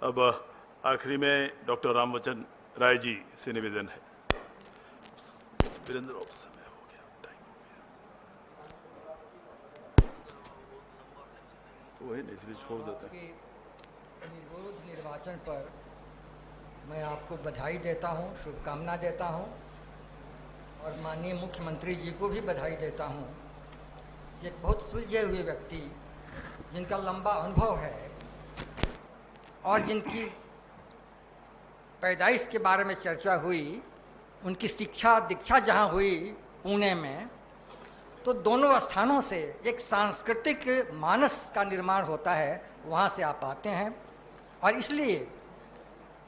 अब आखिरी में डॉक्टर रामवचन राय जी से निवेदन है। वीरेंद्र, समय हो गया, टाइम हो गया, वही नहीं, इसलिए छोड़ देते हैं। निर्विरोध निर्वाचन पर मैं आपको बधाई देता हूं, शुभकामना देता हूं और माननीय मुख्यमंत्री जी को भी बधाई देता हूं। एक बहुत सुलझे हुए व्यक्ति जिनका लंबा अनुभव है और जिनकी पैदाइश के बारे में चर्चा हुई, उनकी शिक्षा दीक्षा जहां हुई पुणे में, तो दोनों स्थानों से एक सांस्कृतिक मानस का निर्माण होता है, वहाँ से आप आते हैं। और इसलिए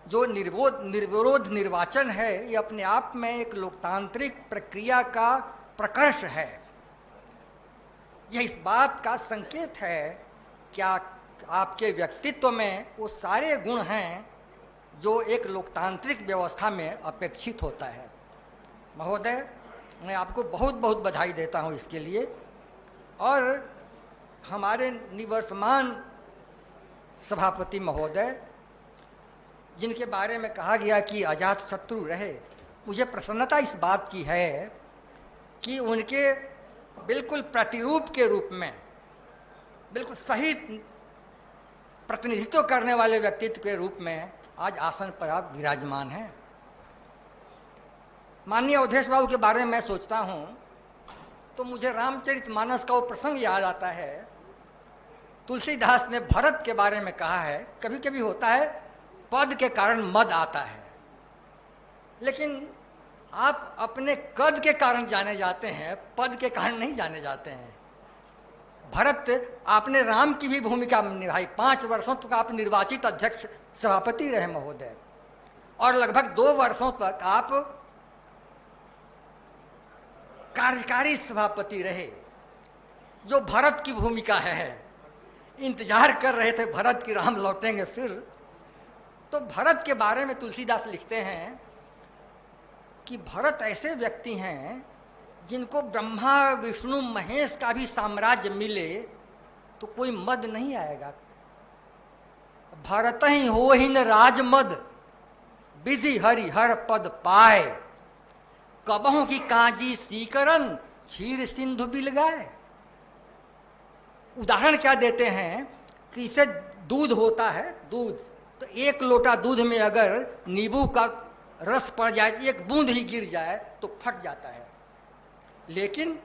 जो निर्विरोध निर्वाचन है, ये अपने आप में एक लोकतांत्रिक प्रक्रिया का प्रकर्ष है। यह इस बात का संकेत है कि आपके व्यक्तित्व में वो सारे गुण हैं जो एक लोकतांत्रिक व्यवस्था में अपेक्षित होता है। महोदय, मैं आपको बहुत बहुत बधाई देता हूं इसके लिए। और हमारे निवर्तमान सभापति महोदय, जिनके बारे में कहा गया कि अजात शत्रु रहे, मुझे प्रसन्नता इस बात की है कि उनके बिल्कुल प्रतिरूप के रूप में, बिल्कुल सही प्रतिनिधित्व करने वाले व्यक्तित्व के रूप में आज आसन पर आप विराजमान हैं। माननीय अवधेश बाबू के बारे में मैं सोचता हूं तो मुझे रामचरितमानस का वो प्रसंग याद आता है। तुलसीदास ने भरत के बारे में कहा है, कभी कभी होता है पद के कारण मद आता है, लेकिन आप अपने कद के कारण जाने जाते हैं, पद के कारण नहीं जाने जाते हैं। भरत, आपने राम की भी भूमिका निभाई। 5 वर्षों तक आप निर्वाचित अध्यक्ष सभापति रहे महोदय, और लगभग 2 वर्षों तक आप कार्यकारी सभापति रहे। जो भरत की भूमिका है, इंतजार कर रहे थे भरत की राम लौटेंगे फिर। तो भरत के बारे में तुलसीदास लिखते हैं कि भरत ऐसे व्यक्ति हैं जिनको ब्रह्मा विष्णु महेश का भी साम्राज्य मिले तो कोई मद नहीं आएगा। भरत ही हो ही न राजमद, विधि हरि हर पद पाए, कबहों की कांजी सीकरन, क्षीर सिंधु बिल गाए। उदाहरण क्या देते हैं कि इसे दूध होता है, दूध, तो 1 लोटा दूध में अगर नींबू का रस पड़ जाए, 1 बूंद ही गिर जाए तो फट जाता है। लेकिन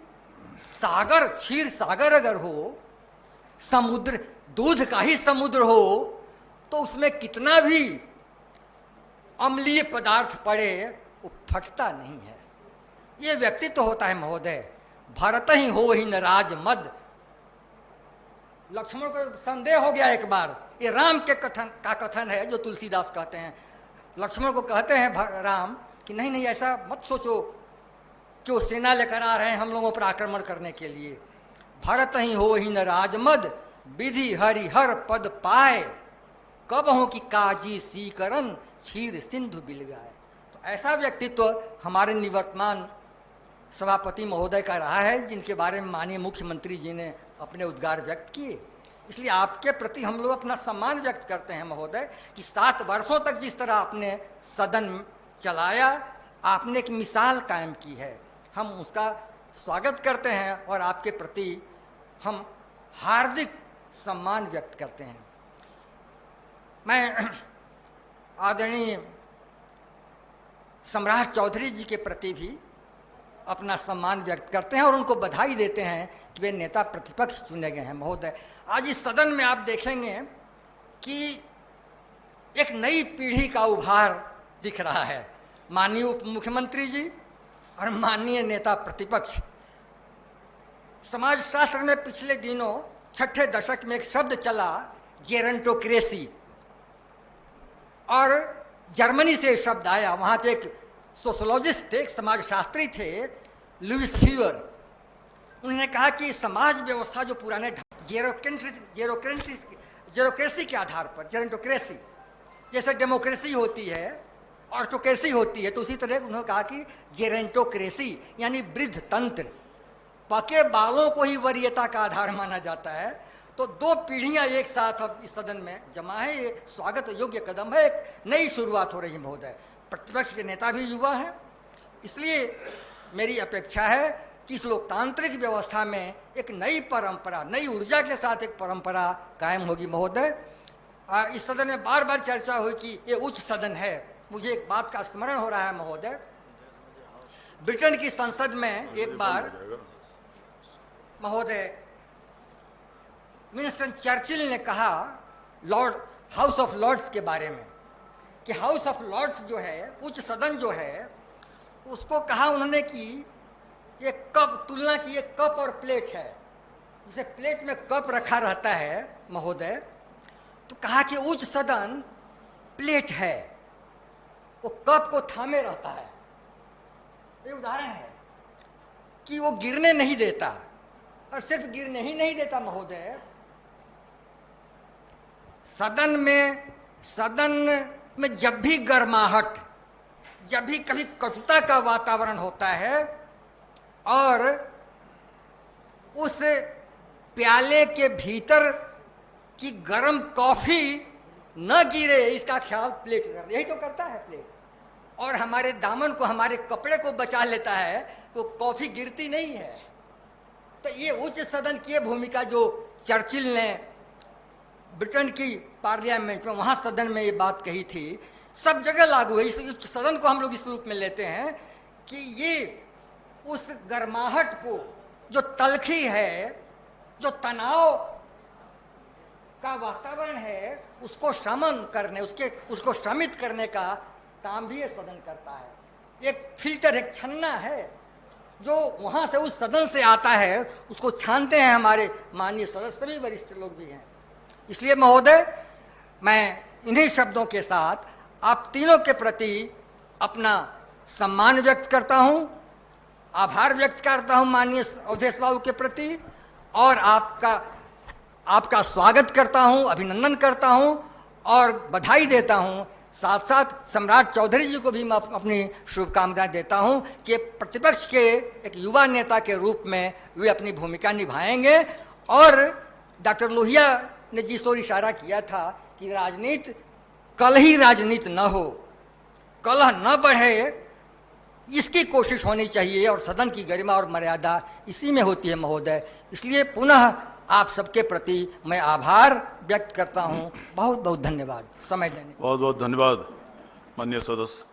सागर, क्षीर सागर अगर हो, समुद्र, दूध का ही समुद्र हो, तो उसमें कितना भी अम्लीय पदार्थ पड़े वो फटता नहीं है। ये व्यक्तित्व होता है महोदय। भरत ही हो ही न राजमद। लक्ष्मण को संदेह हो गया एक बार, ये राम के कथन है जो तुलसीदास कहते हैं। लक्ष्मण को कहते हैं राम कि नहीं नहीं, ऐसा मत सोचो कि वो सेना लेकर आ रहे हैं हम लोगों पर आक्रमण करने के लिए। भरत ही हो ही न राजमद, विधि हरि हर पद पाए, कबहों की काजी सीकरन, क्षीर सिंधु बिल गाए। तो ऐसा व्यक्तित्व हमारे निवर्तमान सभापति महोदय का रहा है, जिनके बारे में माननीय मुख्यमंत्री जी ने अपने उद्गार व्यक्त किए। इसलिए आपके प्रति हम लोग अपना सम्मान व्यक्त करते हैं महोदय कि 7 वर्षों तक जिस तरह आपने सदन चलाया, आपने एक मिसाल कायम की है। हम उसका स्वागत करते हैं और आपके प्रति हम हार्दिक सम्मान व्यक्त करते हैं। मैं आदरणीय सम्राट चौधरी जी के प्रति भी अपना सम्मान व्यक्त करते हैं और उनको बधाई देते हैं कि वे नेता प्रतिपक्ष चुने गए हैं महोदय। आज इस सदन में आप देखेंगे कि एक नई पीढ़ी का उभार दिख रहा है। माननीय उप मुख्यमंत्री जी और माननीय नेता प्रतिपक्ष। समाजशास्त्र में पिछले दिनों 6ठे दशक में एक शब्द चला, गेरंटोक्रेसी, और जर्मनी से शब्द आया। वहाँ के एक सोशोलॉजिस्ट थे, एक समाजशास्त्री थे, लुइस फ्यूअर। उन्होंने कहा कि समाज व्यवस्था जो पुराने जेरोक्रेसी के आधार पर, जेरेंटोक्रेसी, जैसे डेमोक्रेसी होती है, ऑटोक्रेसी होती है, तो उसी तरह उन्होंने कहा कि जेरेंटोक्रेसी यानी वृद्ध तंत्र, पके बालों को ही वरीयता का आधार माना जाता है। तो दो पीढ़ियां एक साथ अब इस सदन में जमा है, ये स्वागत योग्य कदम है, एक नई शुरुआत हो रही है महोदय। प्रतिपक्ष के नेता भी युवा हैं, इसलिए मेरी अपेक्षा है कि इस लोकतांत्रिक व्यवस्था में एक नई परंपरा, नई ऊर्जा के साथ एक परंपरा कायम होगी महोदय। इस सदन में बार बार चर्चा हुई कि ये उच्च सदन है। मुझे एक बात का स्मरण हो रहा है महोदय, ब्रिटेन की संसद में एक बार महोदय विंस्टन चर्चिल ने कहा हाउस ऑफ लॉर्ड्स के बारे में कि हाउस ऑफ लॉर्ड्स जो है, उच्च सदन जो है, उसको कहा उन्होंने कि ये कप, तुलना की, ये कप और प्लेट है। जैसे प्लेट में कप रखा रहता है महोदय, तो कहा कि उच्च सदन प्लेट है, वो कप को थामे रहता है। ये उदाहरण है कि वो गिरने नहीं देता, और सिर्फ गिरने ही नहीं देता महोदय, सदन में जब भी गर्माहट, जब भी कभी कटुता का वातावरण होता है और उस प्याले के भीतर की गर्म कॉफी न गिरे, इसका ख्याल प्लेट करता है। यही तो करता है प्लेट, और हमारे दामन को, हमारे कपड़े को बचा लेता है, तो कॉफी गिरती नहीं है। तो ये उच्च सदन की भूमिका जो चर्चिल ने ब्रिटेन की पार्लियामेंट में, वहां सदन में ये बात कही थी, सब जगह लागू है। इस उच्च सदन को हम लोग इस रूप में लेते हैं कि ये उस गर्माहट को, जो तलखी है, जो तनाव का वातावरण है, उसको शमन करने, उसको शमित करने का काम भी ये सदन करता है। एक फिल्टर, एक छन्ना है जो वहां से, उस सदन से आता है, उसको छानते हैं हमारे माननीय सदस्य, सभी वरिष्ठ लोग भी हैं। इसलिए महोदय, मैं इन्हीं शब्दों के साथ आप तीनों के प्रति अपना सम्मान व्यक्त करता हूं, आभार व्यक्त करता हूं माननीय अवधेश बाबू के प्रति, और आपका स्वागत करता हूं, अभिनंदन करता हूं और बधाई देता हूं। साथ साथ सम्राट चौधरी जी को भी मैं अपनी शुभकामनाएं देता हूं कि प्रतिपक्ष के एक युवा नेता के रूप में वे अपनी भूमिका निभाएंगे। और डॉक्टर लोहिया ने जिस ओर इशारा किया था कि राजनीति, कल ही राजनीति न हो, कलह न बढ़े, इसकी कोशिश होनी चाहिए, और सदन की गरिमा और मर्यादा इसी में होती है महोदय। इसलिए पुनः आप सबके प्रति मैं आभार व्यक्त करता हूं। बहुत बहुत धन्यवाद समय देने। बहुत बहुत धन्यवाद माननीय सदस्य।